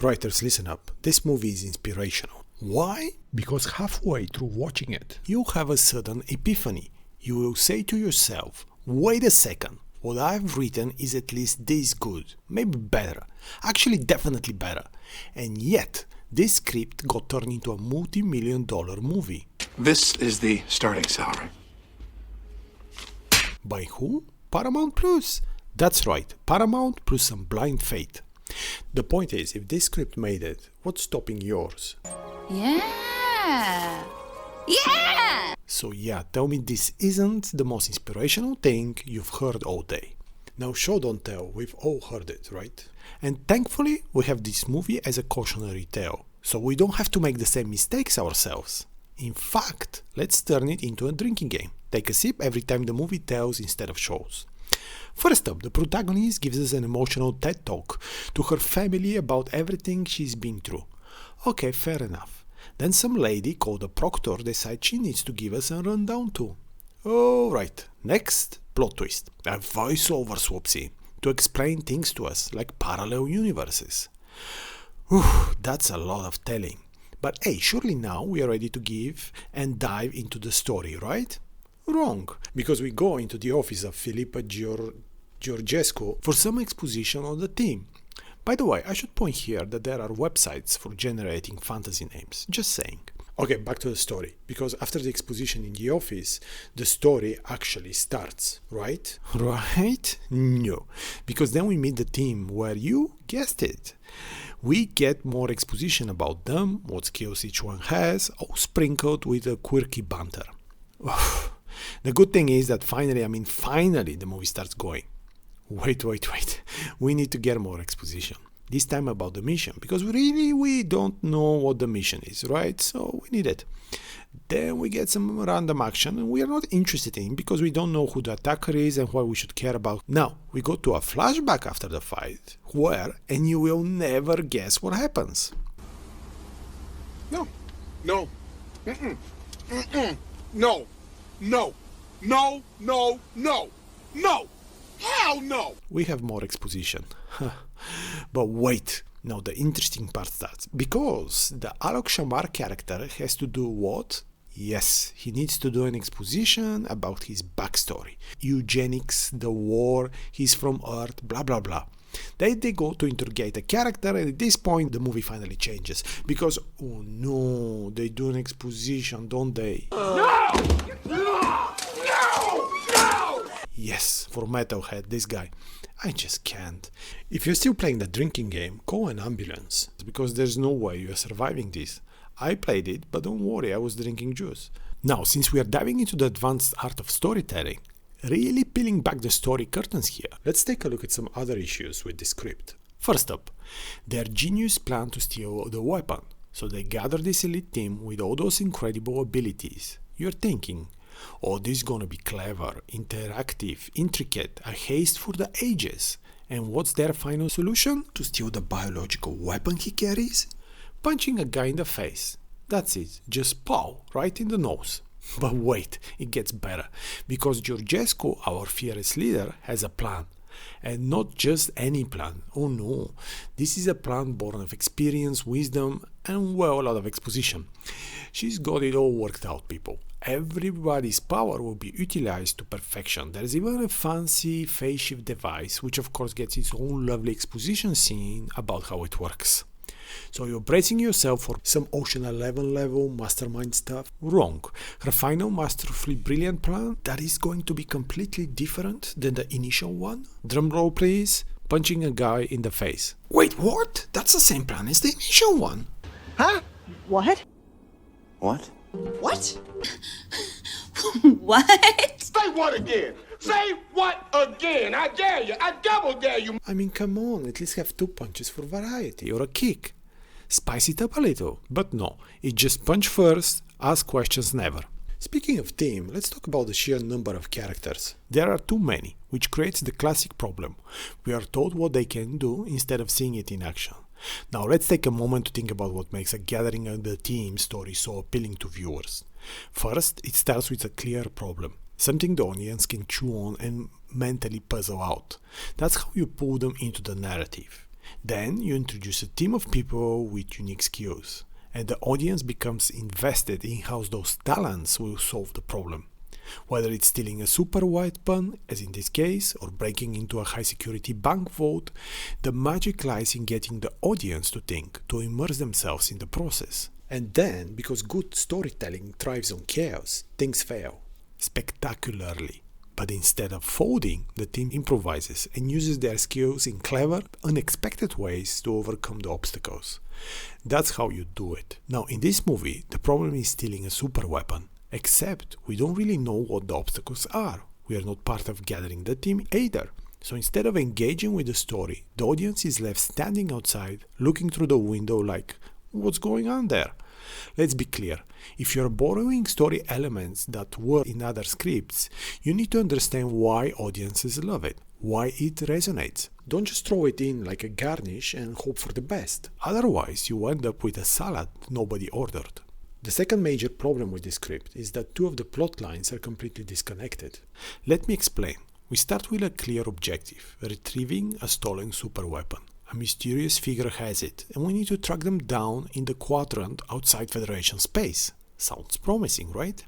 Writers, listen up. This movie is inspirational. Why? Because halfway through watching it, you'll have a sudden epiphany. You will say to yourself, wait a second, what I've written is at least this good, maybe better, actually definitely better. And yet, this script got turned into a multi-million-dollar movie. This is the starting salary. By who? Paramount Plus. That's right, Paramount plus some blind faith. The point is, if this script made it, what's stopping yours? Yeah! Yeah! So yeah, tell me this isn't the most inspirational thing you've heard all day. Now show don't tell, we've all heard it, right? And thankfully, we have this movie as a cautionary tale, so we don't have to make the same mistakes ourselves. In fact, let's turn it into a drinking game. Take a sip every time the movie tells instead of shows. First up, the protagonist gives us an emotional TED talk to her family about everything she's been through. Okay, fair enough. Then some lady called a proctor decides she needs to give us a rundown too. Alright, next, plot twist. A voiceover swap scene to explain things to us like parallel universes. That's a lot of telling. But hey, surely now we are ready to give and dive into the story, right? Wrong, because we go into the office of Philippa Georgescu for some exposition on the theme. By the way, I should point here that there are websites for generating fantasy names, just saying. Okay, back to the story, because after the exposition in the office, the story actually starts, right? Right? No, because then we meet the team where you guessed it. We get more exposition about them, what skills each one has, all sprinkled with a quirky banter. The good thing is that finally the movie starts going. Wait. We need to get more exposition. This time about the mission, because we don't know what the mission is, right? So we need it. Then we get some random action and we are not interested in because we don't know who the attacker is and what we should care about. Now, we go to a flashback after the fight, and you will never guess what happens. No. Mm-mm. No. Hell no! We have more exposition. But wait, now the interesting part starts. Because the Alok Shamar character has to do what? Yes, he needs to do an exposition about his backstory. Eugenics, the war, he's from Earth, blah blah blah. Then they go to interrogate a character, and at this point the movie finally changes. Because, oh no, they do an exposition, don't they? No! Yes, for Metalhead, this guy. I just can't. If you're still playing the drinking game, call an ambulance, because there's no way you're surviving this. I played it, but don't worry, I was drinking juice. Now, since we are diving into the advanced art of storytelling, really peeling back the story curtains here, let's take a look at some other issues with the script. First up, their genius plan to steal the weapon. So they gather this elite team with all those incredible abilities. You're thinking, oh, this is gonna be clever, interactive, intricate, a haste for the ages. And what's their final solution? To steal the biological weapon he carries? Punching a guy in the face. That's it, just pow, right in the nose. But wait, it gets better, because Georgescu, our fearless leader, has a plan. And not just any plan, oh no, this is a plan born of experience, wisdom, and well, a lot of exposition. She's got it all worked out, people. Everybody's power will be utilized to perfection. There's even a fancy phase shift device, which of course gets its own lovely exposition scene about how it works. So you're bracing yourself for some Ocean 11 level mastermind stuff? Wrong. Her final masterfully brilliant plan that is going to be completely different than the initial one? Drumroll please. Punching a guy in the face. Wait, what? That's the same plan as the initial one. Huh? What? What? What? What? Say what again? Say what again? I dare you. I double dare you. I mean, come on, at least have 2 punches for variety, or a kick. Spice it up a little. But no, it's just punch first, ask questions never. Speaking of team, let's talk about the sheer number of characters. There are too many, which creates the classic problem. We are told what they can do instead of seeing it in action. Now let's take a moment to think about what makes a gathering of the team story so appealing to viewers. First, it starts with a clear problem. Something the audience can chew on and mentally puzzle out. That's how you pull them into the narrative. Then you introduce a team of people with unique skills, and the audience becomes invested in how those talents will solve the problem. Whether it's stealing a super weapon, as in this case, or breaking into a high-security bank vault, the magic lies in getting the audience to think, to immerse themselves in the process. And then, because good storytelling thrives on chaos, things fail spectacularly. But instead of folding, the team improvises and uses their skills in clever, unexpected ways to overcome the obstacles. That's how you do it. Now, in this movie, the problem is stealing a super weapon. Except we don't really know what the obstacles are. We are not part of gathering the team either. So instead of engaging with the story, the audience is left standing outside, looking through the window like, what's going on there? Let's be clear. If you're borrowing story elements that were in other scripts, you need to understand why audiences love it, why it resonates. Don't just throw it in like a garnish and hope for the best. Otherwise, you end up with a salad nobody ordered. The second major problem with this script is that two of the plot lines are completely disconnected. Let me explain. We start with a clear objective, retrieving a stolen super weapon. A mysterious figure has it, and we need to track them down in the quadrant outside Federation space. Sounds promising, right?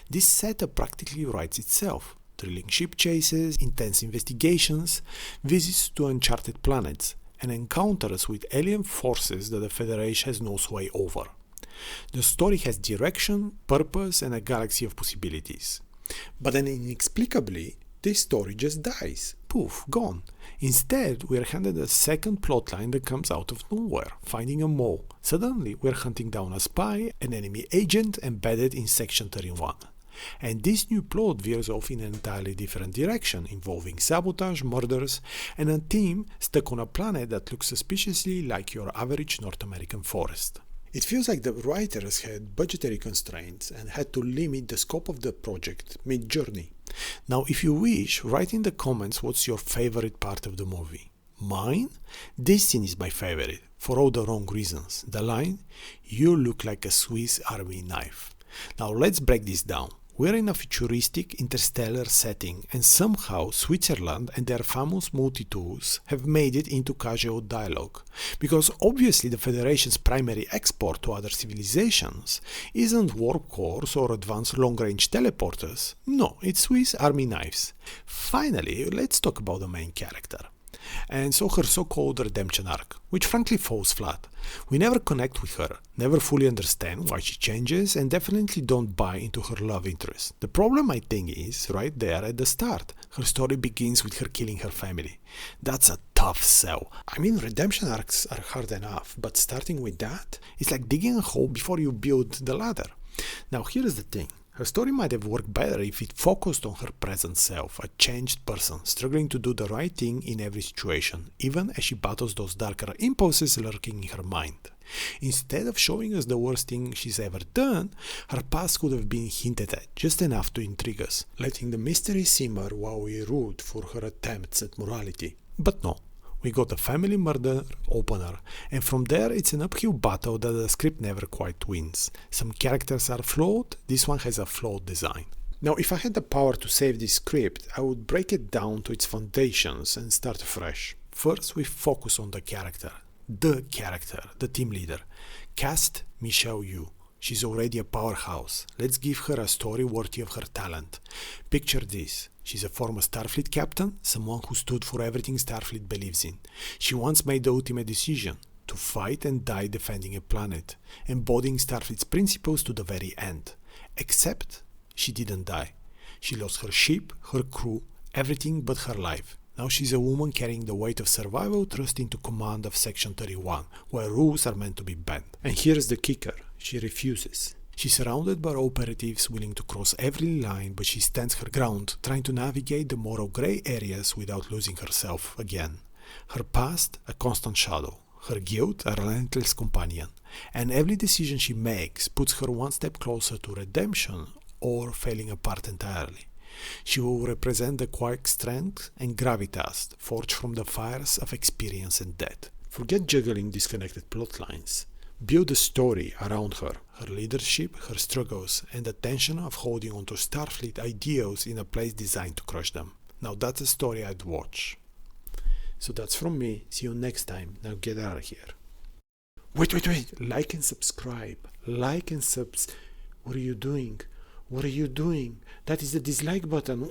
This setup practically writes itself. Thrilling ship chases, intense investigations, visits to uncharted planets, and encounters with alien forces that the Federation has no sway over. The story has direction, purpose, and a galaxy of possibilities. But then inexplicably, this story just dies. Poof, gone. Instead, we are handed a second plotline that comes out of nowhere, finding a mole. Suddenly, we are hunting down a spy, an enemy agent embedded in Section 31. And this new plot veers off in an entirely different direction, involving sabotage, murders, and a team stuck on a planet that looks suspiciously like your average North American forest. It feels like the writers had budgetary constraints and had to limit the scope of the project mid-journey. Now, if you wish, write in the comments what's your favorite part of the movie. Mine? This scene is my favorite, for all the wrong reasons. The line, "You look like a Swiss Army knife." Now let's break this down. We're in a futuristic interstellar setting, and somehow Switzerland and their famous multi-tools have made it into casual dialogue. Because obviously the Federation's primary export to other civilizations isn't warp cores or advanced long-range teleporters. No, it's Swiss Army knives. Finally, let's talk about the main character. And so her so-called redemption arc, which frankly falls flat. We never connect with her, never fully understand why she changes, and definitely don't buy into her love interest. The problem, I think, is right there at the start. Her story begins with her killing her family. That's a tough sell. I mean, redemption arcs are hard enough, but starting with that, it's like digging a hole before you build the ladder. Now, here's the thing. Her story might have worked better if it focused on her present self, a changed person, struggling to do the right thing in every situation, even as she battles those darker impulses lurking in her mind. Instead of showing us the worst thing she's ever done, her past could have been hinted at, just enough to intrigue us, letting the mystery simmer while we root for her attempts at morality. But no. We got a family murder opener, and from there it's an uphill battle that the script never quite wins. Some characters are flawed, this one has a flawed design. Now, if I had the power to save this script, I would break it down to its foundations and start fresh. First, we focus on the character, the team leader. Cast Michelle Yeoh. She's already a powerhouse. Let's give her a story worthy of her talent. Picture this. She's a former Starfleet captain, someone who stood for everything Starfleet believes in. She once made the ultimate decision, to fight and die defending a planet, embodying Starfleet's principles to the very end. Except, she didn't die. She lost her ship, her crew, everything but her life. Now she's a woman carrying the weight of survival thrust into command of Section 31, where rules are meant to be bent. And here's the kicker. She refuses. She's surrounded by operatives willing to cross every line, but she stands her ground, trying to navigate the moral grey areas without losing herself again. Her past, a constant shadow. Her guilt, a relentless companion. And every decision she makes puts her one step closer to redemption or falling apart entirely. She will represent the quiet strength and gravitas forged from the fires of experience and death. Forget juggling disconnected plot lines. Build a story around her leadership, her struggles, and the tension of holding onto Starfleet ideals in a place designed to crush them. Now that's a story I'd watch. So that's from me. See you next time. Now get out of here. Wait. Like and subscribe. Like and subs. What are you doing? What are you doing? That is the dislike button.